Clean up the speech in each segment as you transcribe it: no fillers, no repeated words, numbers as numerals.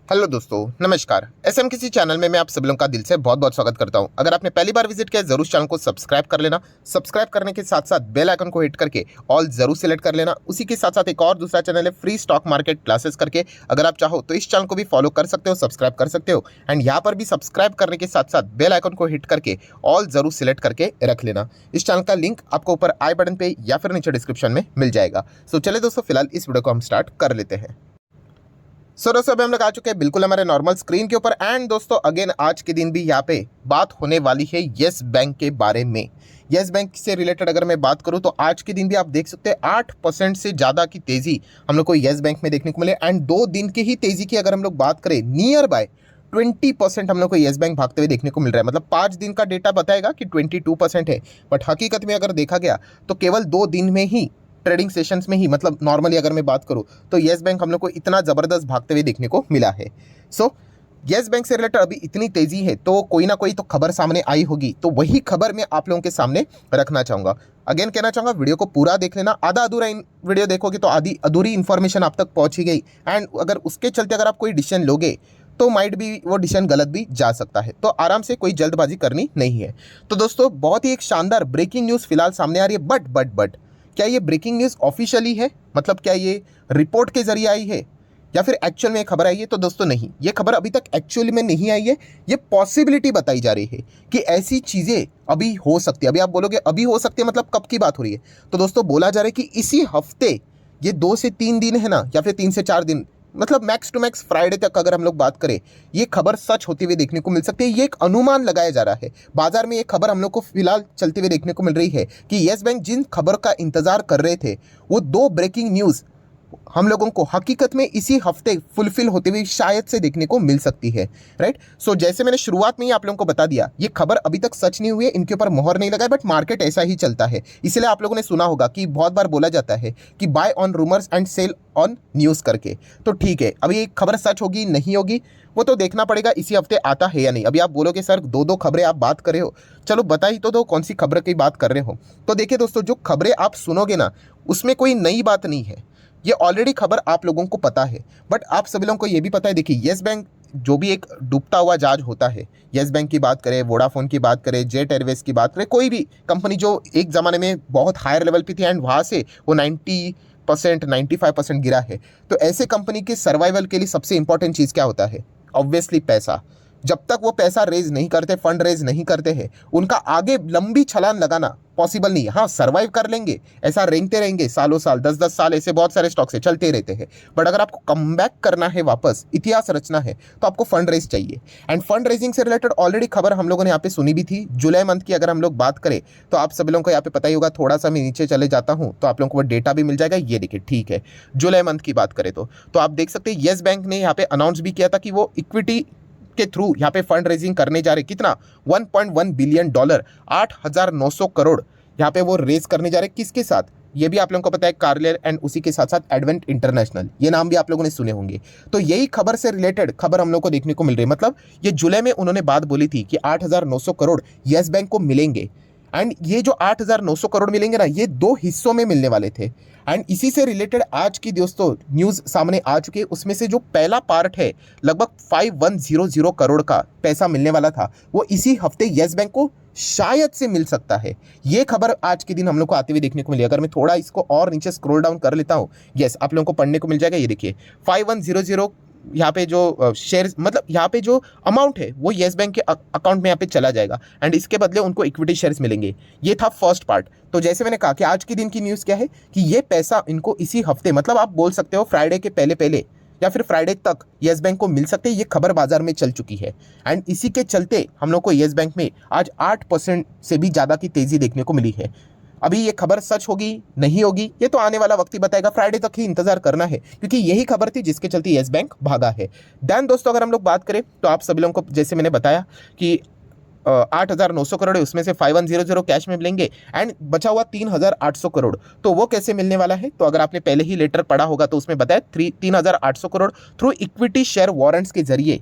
Hello दोस्तों, नमस्कार। SM किसी चैनल में मैं आप सभी लोगों का दिल से बहुत बहुत स्वागत करता हूं। अगर आपने पहली बार विजिट किया है जरूर चैनल को सब्सक्राइब कर लेना। सब्सक्राइब करने के साथ साथ बेल आइकन को हिट करके ऑल जरूर सिलेक्ट कर लेना। उसी के साथ साथ एक और दूसरा चैनल है फ्री स्टॉक मार्केट क्लासेस करके, अगर आप चाहो तो इस चैनल को भी फॉलो कर सकते हो, सब्सक्राइब कर सकते हो। एंड यहाँ पर भी सब्सक्राइब करने के साथ साथ बेल आइकन को हिट करके ऑल जरूर सिलेक्ट करके रख लेना। इस चैनल का लिंक आपको ऊपर आई बटन पे या फिर नीचे डिस्क्रिप्शन में मिल जाएगा। सो चले दोस्तों, फिलहाल इस वीडियो को हम स्टार्ट कर लेते हैं। दोस्तों अभी हम लोग आ चुके हैं बिल्कुल हमारे नॉर्मल स्क्रीन के ऊपर। एंड दोस्तों अगेन आज के दिन भी यहाँ पे बात होने वाली है येस बैंक के बारे में। येस बैंक से रिलेटेड अगर मैं बात करूँ तो आज के दिन भी आप देख सकते हैं 8% से ज़्यादा की तेज़ी हम लोग को येस बैंक में देखने को मिले। एंड 2 दिन की ही तेज़ी की अगर हम लोग बात करें, नियर बाय 20% हम लोग को येस बैंक भागते हुए देखने को मिल रहा है। मतलब 5 दिन का डेटा बताएगा कि 22% है, बट हकीकत में अगर देखा गया तो केवल 2 दिन में ही ट्रेडिंग सेशंस में ही, मतलब नॉर्मली अगर मैं बात करूं तो येस बैंक हम लोग को इतना ज़बरदस्त भागते हुए देखने को मिला है। सो येस बैंक से रिलेटेड अभी इतनी तेज़ी है तो कोई ना कोई तो खबर सामने आई होगी, तो वही खबर मैं आप लोगों के सामने रखना चाहूँगा। अगेन कहना चाहूँगा वीडियो को पूरा देख लेना। आधा अधूरा वीडियो देखोगे तो आधी अधूरी इन्फॉर्मेशन आप तक पहुँच ही गई। एंड अगर उसके चलते अगर आप कोई डिसीजन लोगे तो माइट भी वो डिसीजन गलत भी जा सकता है। तो आराम से, कोई जल्दबाजी करनी नहीं है। तो दोस्तों बहुत ही एक शानदार ब्रेकिंग न्यूज़ फिलहाल सामने आ रही है। बट क्या ये ब्रेकिंग न्यूज़ ऑफिशियली है? मतलब क्या ये रिपोर्ट के जरिए आई है या फिर एक्चुअल में खबर आई है? तो दोस्तों नहीं, ये खबर अभी तक एक्चुअली में नहीं आई है। ये पॉसिबिलिटी बताई जा रही है कि ऐसी चीज़ें अभी हो सकती है। अभी आप बोलोगे अभी हो सकती है, मतलब कब की बात हो रही है? तो दोस्तों बोला जा रहा है कि इसी हफ्ते, ये 2 से 3 दिन है ना, या फिर 3 से 4 दिन, मतलब मैक्स टू मैक्स फ्राइडे तक अगर हम लोग बात करें, ये खबर सच होती हुई देखने को मिल सकती है। ये एक अनुमान लगाया जा रहा है। बाजार में ये खबर हम लोग को फिलहाल चलते हुए देखने को मिल रही है कि येस बैंक जिन खबर का इंतजार कर रहे थे, वो 2 ब्रेकिंग न्यूज़ हम लोगों को हकीकत में इसी हफ्ते फुलफिल होते हुए शायद से देखने को मिल सकती है। राइट। सो जैसे मैंने शुरुआत में ही आप लोगों को बता दिया, ये खबर अभी तक सच नहीं हुई है, इनके ऊपर मोहर नहीं लगा है, बट मार्केट ऐसा ही चलता है। इसलिए आप लोगों ने सुना होगा कि बहुत बार बोला जाता है कि buy on rumours and sell on news करके। तो ठीक है, अभी ये खबर सच होगी नहीं होगी वो तो देखना पड़ेगा इसी हफ्ते आता है या नहीं। अभी आप बोलोगे सर 2-2 खबरें आप बात कर रहे हो, चलो बता ही तो दो कौन सी खबर की बात कर रहे हो। तो देखिए दोस्तों, जो खबरें आप सुनोगे ना, उसमें कोई नई बात नहीं है। ये ऑलरेडी खबर आप लोगों को पता है, बट आप सभी लोगों को ये भी पता है। देखिए येस बैंक जो भी एक डूबता हुआ जहाज होता है, येस बैंक की बात करें, वोडाफोन की बात करें, जेट एयरवेज की बात करें, कोई भी कंपनी जो एक ज़माने में बहुत हायर लेवल पे थी एंड वहाँ से वो 90% 95% गिरा है, तो ऐसे कंपनी के सर्वाइवल के लिए सबसे इंपॉर्टेंट चीज़ क्या होता है? ऑब्वियसली पैसा। जब तक वो पैसा रेज नहीं करते, फंड रेज नहीं करते हैं, उनका आगे लंबी छलांग लगाना पॉसिबल नहीं है। हाँ, सर्वाइव कर लेंगे, ऐसा रेंगते रहेंगे सालों साल, 10-10 साल, ऐसे बहुत सारे स्टॉक से चलते रहते हैं। बट अगर आपको कम बैक करना है, वापस इतिहास रचना है, तो आपको फंड रेज चाहिए। एंड फंड रेजिंग से रिलेटेड ऑलरेडी खबर हम लोगों ने यहाँ पे सुनी भी थी। जुलाई मंथ की अगर हम लोग बात करें तो आप सभी लोगों को यहाँ पे पता ही होगा। थोड़ा सा मैं नीचे चले जाता हूँ तो आप लोगों को वो डेटा भी मिल जाएगा। ये देखिए, ठीक है, जुलाई मंथ की बात करें तो आप देख सकते हैं येस बैंक ने यहाँ पे अनाउंस भी किया था कि वो इक्विटी के थ्रू यहाँ पे फंड रेजिंग करने जा रहे। कितना? $1.1 बिलियन, 8,900 करोड़ यहाँ पे वो रेज करने जा रहे। किसके साथ? ये भी आप लोगों को पता है, कार्लेर एंड उसी के साथ साथ एडवेंट इंटरनेशनल, ये नाम भी आप लोगों ने सुने होंगे। तो यही खबर से रिलेटेड खबर हम लोग को देखने को मिल रही है। मतलब ये जुलाई में उन्होंने बात बोली थी कि 8,900 करोड़ येस बैंक को मिलेंगे। एंड ये जो 8,900 करोड़ मिलेंगे ना, ये 2 हिस्सों में मिलने वाले थे। एंड इसी से रिलेटेड आज की दोस्तों न्यूज़ सामने आ चुकी है। उसमें से जो पहला पार्ट है, लगभग 5100 करोड़ का पैसा मिलने वाला था, वो इसी हफ्ते येस बैंक को शायद से मिल सकता है। ये खबर आज के दिन हम लोग को आते हुए देखने को मिली। अगर मैं थोड़ा इसको और नीचे स्क्रॉल डाउन कर लेता हूँ, यस, आप लोगों को पढ़ने को मिल जाएगा। ये देखिए 5100 यहाँ पे जो शेयर, मतलब यहाँ पे जो अमाउंट है वो येस बैंक के अकाउंट में यहाँ पे चला जाएगा एंड इसके बदले उनको इक्विटी शेयर्स मिलेंगे। ये था फर्स्ट पार्ट। तो जैसे मैंने कहा कि आज के दिन की न्यूज़ क्या है कि ये पैसा इनको इसी हफ्ते, मतलब आप बोल सकते हो फ्राइडे के पहले पहले या फिर फ्राइडे तक येस बैंक को मिल सकते हैं। ये खबर बाजार में चल चुकी है एंड इसी के चलते हम लोग को येस बैंक में आज 8% से भी ज़्यादा की तेज़ी देखने को मिली है। अभी ये खबर सच होगी नहीं होगी ये तो आने वाला वक्त ही बताएगा। फ्राइडे तक ही इंतजार करना है, क्योंकि यही खबर थी जिसके चलते येस बैंक भागा है। देन दोस्तों अगर हम लोग बात करें तो आप सभी लोगों को जैसे मैंने बताया कि 8,900 करोड़ है, उसमें से 5100 कैश में मिलेंगे एंड बचा हुआ 3,800 करोड़। तो वो कैसे मिलने वाला है? तो अगर आपने पहले ही लेटर पढ़ा होगा तो उसमें बताया 3,800 crore through equity share warrants के जरिए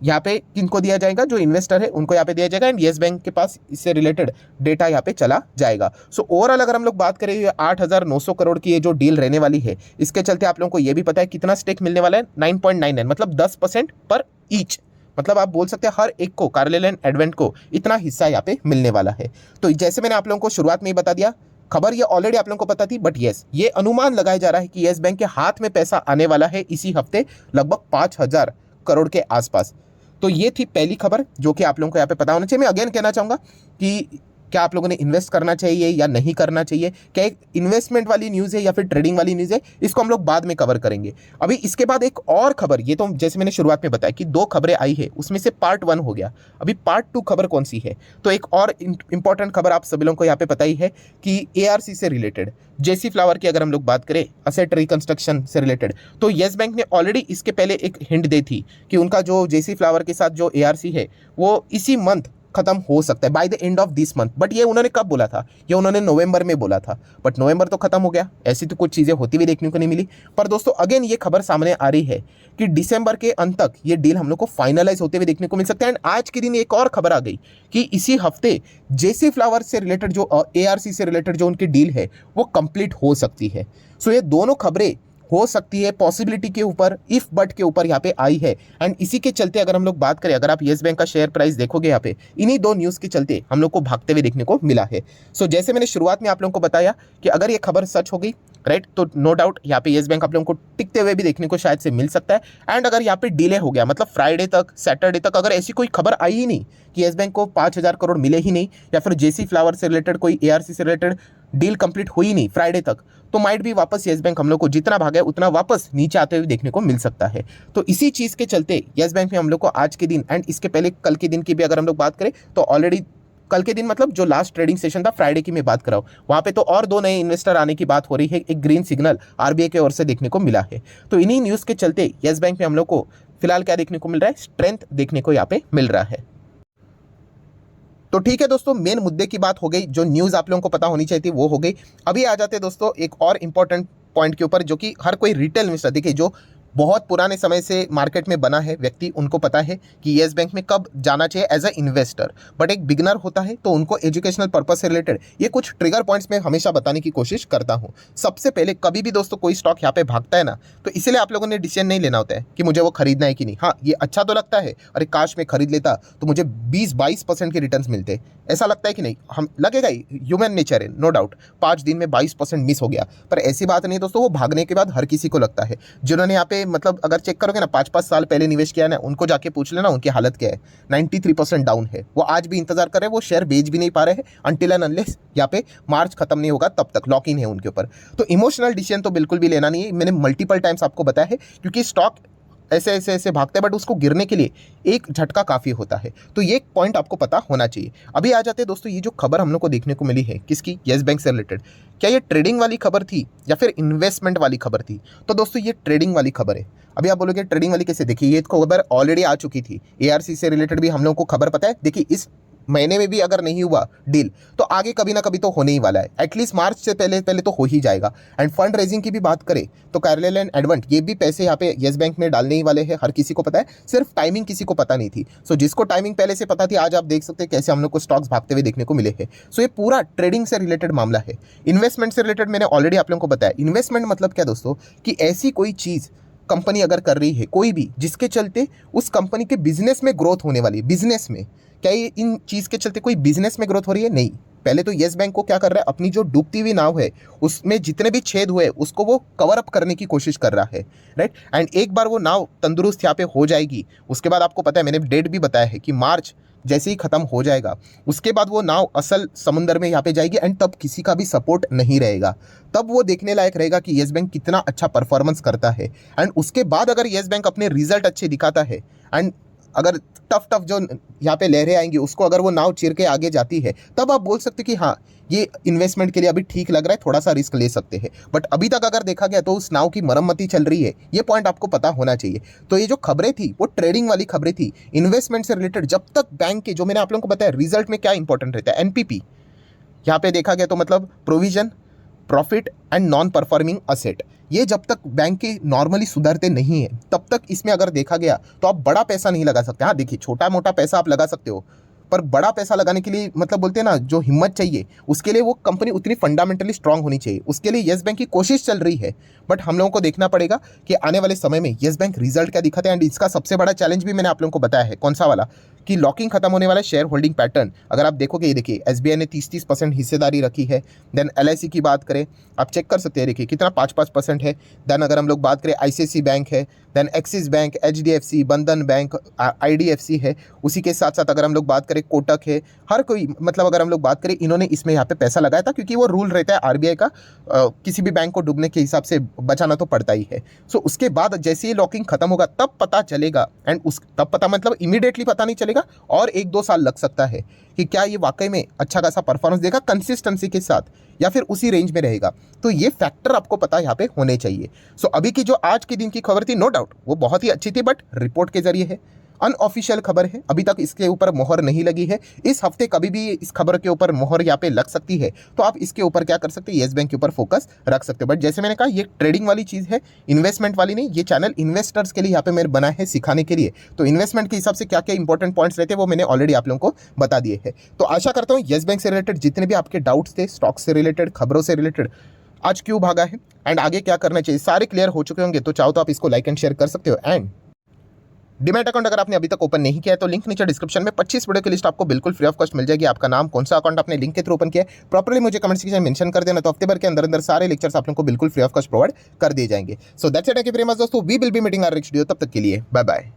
यहाँ पे किनको दिया जाएगा, जो इन्वेस्टर है उनको यहाँ पे दिया जाएगा, एंड येस बैंक के पास इससे रिलेटेड डेटा यहाँ पे चला जाएगा। सो ओवरऑल अगर हम लोग बात करें 8,900 करोड़ की ये जो डील रहने वाली है, इसके चलते आप लोगों को ये भी पता है कितना स्टेक मिलने वाला है, 9.99, मतलब 10% पर ईच। मतलब आप बोल सकते हैं हर एक को, कार्लियल एंड एडवेंट को इतना हिस्सा यहाँ पे मिलने वाला है। तो जैसे मैंने आप लोगों को शुरुआत में ही बता दिया, खबर ये ऑलरेडी आप लोगों को पता थी, बट यस ये अनुमान लगाया जा रहा है कि येस बैंक के हाथ में पैसा आने वाला है इसी हफ्ते, लगभग 5,000 करोड़ के आसपास। तो ये थी पहली खबर जो कि आप लोगों को यहाँ पे पता होना चाहिए। मैं अगेन कहना चाहूंगा कि क्या आप लोगों ने इन्वेस्ट करना चाहिए या नहीं करना चाहिए, क्या एक इन्वेस्टमेंट वाली न्यूज़ है या फिर ट्रेडिंग वाली न्यूज़ है, इसको हम लोग बाद में कवर करेंगे। अभी इसके बाद एक और खबर, ये तो जैसे मैंने शुरुआत में बताया कि 2 खबरें आई है, उसमें से पार्ट 1 हो गया, अभी पार्ट 2 खबर कौन सी है। तो एक और इंपॉर्टेंट खबर आप सभी लोगों को यहाँ पे पता ही है कि ARC से रिलेटेड, जेसी फ्लावर की अगर हम लोग बात करें, असेट रिकंस्ट्रक्शन से रिलेटेड, तो येस बैंक ने ऑलरेडी इसके पहले एक हिंट दी थी कि उनका जो जेसी फ्लावर के साथ जो ARC है वो इसी मंथ खत्म हो सकता है, by the end of this month. But ये उन्होंने कब बोला था, ये उन्होंने नवंबर में बोला था, बट नवंबर तो खत्म हो गया, ऐसी तो कुछ चीज़ें होती हुई देखने को नहीं मिली। पर दोस्तों अगेन ये खबर सामने आ रही है कि दिसंबर के अंत तक ये डील हम लोग को फाइनलाइज होते हुए देखने को मिल सकता है। एंड आज के दिन एक और खबर आ गई कि इसी हफ्ते जेसी फ्लावर से रिलेटेड जो ARC से रिलेटेड जो उनकी डील है वो कंप्लीट हो सकती है। सो ये दोनों खबरें हो सकती है पॉसिबिलिटी के ऊपर, इफ बट के ऊपर यहाँ पे आई है। एंड इसी के चलते अगर हम लोग बात करें, अगर आप येस बैंक का शेयर प्राइस देखोगे यहाँ पे, इन्हीं 2 न्यूज़ के चलते हम लोग को भागते हुए देखने को मिला है। सो जैसे मैंने शुरुआत में आप लोगों को बताया कि अगर ये खबर सच हो गई, राइट, तो नो डाउट यहाँ पे येस बैंक आप लोगों को टिकते हुए भी देखने को शायद से मिल सकता है। एंड अगर यहाँ पे डिले हो गया, मतलब फ्राइडे तक, सैटरडे तक अगर ऐसी कोई खबर आई ही नहीं कि येस बैंक को 5,000 करोड़ मिले ही नहीं, या फिर जेसी फ्लावर से रिलेटेड कोई ARC से रिलेटेड डील कंप्लीट हुई नहीं फ्राइडे तक, तो माइट भी वापस येस बैंक हम लोग को जितना भागा है उतना वापस नीचे आते हुए देखने को मिल सकता है। तो इसी चीज़ के चलते येस बैंक में हम लोग को आज के दिन एंड इसके पहले कल के दिन की भी अगर हम लोग बात करें तो ऑलरेडी कल के दिन मतलब जो लास्ट ट्रेडिंग सेशन था फ्राइडे की मैं बात कर रहा हूँ, वहाँ पे तो और 2 नए इन्वेस्टर आने की बात हो रही है, एक ग्रीन सिग्नल RBI की ओर से देखने को मिला है। तो इन्हीं न्यूज़ के चलते येस बैंक में हम लोग को फिलहाल क्या देखने को मिल रहा है, स्ट्रेंथ देखने को यहाँ पे मिल रहा है। तो ठीक है दोस्तों, मेन मुद्दे की बात हो गई, जो न्यूज़ आप लोगों को पता होनी चाहिए थी वो हो गई। अभी आ जाते हैं दोस्तों एक और इंपॉर्टेंट पॉइंट के ऊपर, जो कि हर कोई रिटेल इन्वेस्टर, देखिए जो बहुत पुराने समय से मार्केट में बना है व्यक्ति, उनको पता है कि येस बैंक में कब जाना चाहिए एज अ इन्वेस्टर। बट एक बिगनर होता है तो उनको एजुकेशनल पर्पस से रिलेटेड ये कुछ ट्रिगर पॉइंट्स में हमेशा बताने की कोशिश करता हूँ। सबसे पहले कभी भी दोस्तों कोई स्टॉक यहाँ पे भागता है ना, तो इसलिए आप लोगों ने डिसीजन नहीं लेना होता है कि मुझे वो खरीदना है कि नहीं। हाँ, ये अच्छा तो लगता है, अरे काश मैं खरीद लेता तो मुझे 20-22% के रिटर्न्स मिलते, ऐसा लगता है कि नहीं, हम लगेगा ही, ह्यूमन नेचर है, नो डाउट। 5 दिन में 22% मिस हो गया, पर ऐसी बात नहीं दोस्तों, वो भागने के बाद हर किसी को लगता है। जिन्होंने यहाँ पे मतलब अगर चेक करोगे ना 5-5 साल पहले निवेश किया ना, उनको जाके पूछ लेना उनकी हालत क्या है, 93% डाउन है। वो आज भी इंतजार कर रहे हैं, वो शेयर बेच भी नहीं पा रहे हैं अनटिल एंड अनलेस यहाँ पे मार्च खत्म नहीं होगा तब तक लॉक इन है उनके ऊपर। तो इमोशनल डिसीजन तो बिल्कुल भी लेना नहीं है, मैंने मल्टीपल टाइम्स आपको बताया है, क्योंकि स्टॉक ऐसे भागते हैं बट उसको गिरने के लिए एक झटका काफ़ी होता है। तो ये एक पॉइंट आपको पता होना चाहिए। अभी आ जाते हैं दोस्तों, ये जो खबर हम लोग को देखने को मिली है किसकी, येस बैंक से रिलेटेड, क्या ये ट्रेडिंग वाली खबर थी या फिर इन्वेस्टमेंट वाली खबर थी? तो दोस्तों ये ट्रेडिंग वाली खबर है। अभी आप बोलोगे ट्रेडिंग वाली कैसे, देखिए ये खबर ऑलरेडी आ चुकी थी, ARC से रिलेटेड भी हम लोगों को खबर पता है। देखिए इस महीने में भी अगर नहीं हुआ डील तो आगे कभी ना कभी तो होने ही वाला है, एटलीस्ट मार्च से पहले पहले तो हो ही जाएगा। एंड फंड रेजिंग की भी बात करें तो कार्लियल एंड एडवेंट ये भी पैसे यहाँ पे येस बैंक में डालने ही वाले हैं, हर किसी को पता है, सिर्फ टाइमिंग किसी को पता नहीं थी। सो जिसको टाइमिंग पहले से पता थी, आज आप देख सकते हैं कैसे हम लोग को स्टॉक्स भागते हुए देखने को मिले हैं। सो ये पूरा ट्रेडिंग से रिलेटेड मामला है। इन्वेस्टमेंट से रिलेटेड मैंने ऑलरेडी आप लोगों को बताया। इन्वेस्टमेंट मतलब क्या दोस्तों, कि ऐसी कोई चीज़ कंपनी अगर कर रही है कोई भी, जिसके चलते उस कंपनी के बिजनेस में ग्रोथ होने वाली है। बिजनेस में क्या ये इन चीज़ के चलते कोई बिजनेस में ग्रोथ हो रही है? नहीं। पहले तो येस बैंक को क्या कर रहा है, अपनी जो डूबती हुई नाव है उसमें जितने भी छेद हुए उसको वो कवर अप करने की कोशिश कर रहा है, राइट। एंड एक बार वो नाव तंदुरुस्त यहाँ पे हो जाएगी, उसके बाद आपको पता है, मैंने डेट भी बताया है कि मार्च जैसे ही खत्म हो जाएगा उसके बाद वो नाव असल समुंदर में यहाँ पे जाएगी। एंड तब किसी का भी सपोर्ट नहीं रहेगा, तब वो देखने लायक रहेगा कि येस बैंक कितना अच्छा परफॉर्मेंस करता है। एंड उसके बाद अगर येस बैंक अपने रिजल्ट अच्छे दिखाता है एंड अगर टफ जो यहाँ पे लहरें आएंगी उसको अगर वो नाव चीर के आगे जाती है, तब आप बोल सकते कि हाँ ये इन्वेस्टमेंट के लिए अभी ठीक लग रहा है, थोड़ा सा रिस्क ले सकते हैं। बट अभी तक अगर देखा गया तो उस नाव की मरम्मती चल रही है, ये पॉइंट आपको पता होना चाहिए। तो ये जो खबरें थी वो ट्रेडिंग वाली खबरें थी, इन्वेस्टमेंट से रिलेटेड। जब तक बैंक के, जो मैंने आप लोगों को बताया रिजल्ट में क्या इंपॉर्टेंट रहता है, NPP यहाँ पे देखा गया तो मतलब provision, profit and non performing asset, ये जब तक बैंक के नॉर्मली सुधरते नहीं है तब तक इसमें अगर देखा गया तो आप बड़ा पैसा नहीं लगा सकते। हाँ देखिए, छोटा मोटा पैसा आप लगा सकते हो, पर बड़ा पैसा लगाने के लिए मतलब बोलते हैं ना, जो हिम्मत चाहिए उसके लिए वो कंपनी उतनी फंडामेंटली स्ट्रांग होनी चाहिए। उसके लिए येस बैंक की कोशिश चल रही है, बट हम लोगों को देखना पड़ेगा कि आने वाले समय में येस बैंक रिजल्ट क्या दिखाते हैं। एंड इसका सबसे बड़ा चैलेंज भी मैंने आप लोगों को बताया है, कौन सा वाला, कि लॉकिंग खत्म होने वाला शेयर होल्डिंग पैटर्न। अगर आप देखोगे, ये देखिए एसबीआई ने 30% हिस्सेदारी रखी है। देन एलआईसी की बात करें, आप चेक कर सकते हैं, देखिए कितना 5% है। देन अगर हम लोग बात करें आईसीआईसी बैंक है, देन एक्सिस बैंक, एचडीएफसी, बंधन बैंक, आईडीएफसी है। उसी के साथ साथ अगर हम लोग बात करें कोटक है, हर कोई मतलब अगर हम लोग बात करें, इन्होंने इसमें यहाँ पे पैसा लगाया था, क्योंकि वो रूल रहता है आरबीआई का, किसी भी बैंक को डूबने के हिसाब से बचाना तो पड़ता ही है। सो उसके बाद जैसे ही लॉकिंग खत्म होगा तब पता चलेगा, एंड उस तब पता मतलब इमीडिएटली पता नहीं चलेगा, और 1-2 साल लग सकता है कि क्या ये वाकई में अच्छा खासा परफॉर्मेंस देगा कंसिस्टेंसी के साथ, या फिर उसी रेंज में रहेगा। तो ये फैक्टर आपको पता यहाँ पे होने चाहिए। सो अभी की जो आज के दिन की खबर थी, नो डाउट वो बहुत ही अच्छी थी, बट रिपोर्ट के जरिए है, अनऑफिशियल खबर है, अभी तक इसके ऊपर मोहर नहीं लगी है। इस हफ्ते कभी भी इस खबर के ऊपर मोहर यहाँ पे लग सकती है, तो आप इसके ऊपर क्या कर सकते हैं, येस बैंक के ऊपर फोकस रख सकते हो। बट जैसे मैंने कहा, ये ट्रेडिंग वाली चीज़ है, इन्वेस्टमेंट वाली नहीं। ये चैनल इन्वेस्टर्स के लिए यहाँ पे मैंने बना है, सिखाने के लिए। तो इन्वेस्टमेंट के हिसाब से क्या क्या इंपॉर्टेंट पॉइंट्स रहते हैं वो मैंने ऑलरेडी आप लोगों को बता दिए हैं। तो आशा करता हूँ येस बैंक से रिलेटेड जितने भी आपके डाउट्स थे, स्टॉक से रिलेटेड, खबरों से रिलेटेड, आज क्यों भागा है एंड आगे क्या करना चाहिए, सारे क्लियर हो चुके होंगे। तो चाहो तो आप इसको लाइक एंड शेयर कर सकते हो। एंड डीमैट अकाउंट अगर आपने अभी तक ओपन नहीं किया है तो लिंक नीचे डिस्क्रिप्शन में 25 वीडियो की लिस्ट आपको बिल्कुल फ्री ऑफ कॉस्ट मिल जाएगी। आपका नाम, कौन सा अकाउंट आपने लिंक के थ्रू ओपन किया है, प्रॉपर्ली मुझे कमेंट सेक्शन में मेंशन कर देना। तो हफ्ते भर के अंदर अंदर सारे लेक्चर्स आप लोगों को बिल्कुल फ्री ऑफ कॉस्ट प्रोवाइड कर दिए जाएंगे। So that's it, thank you very much दोस्तों, we will be meeting our next video. तब तक के लिए बाय बाय।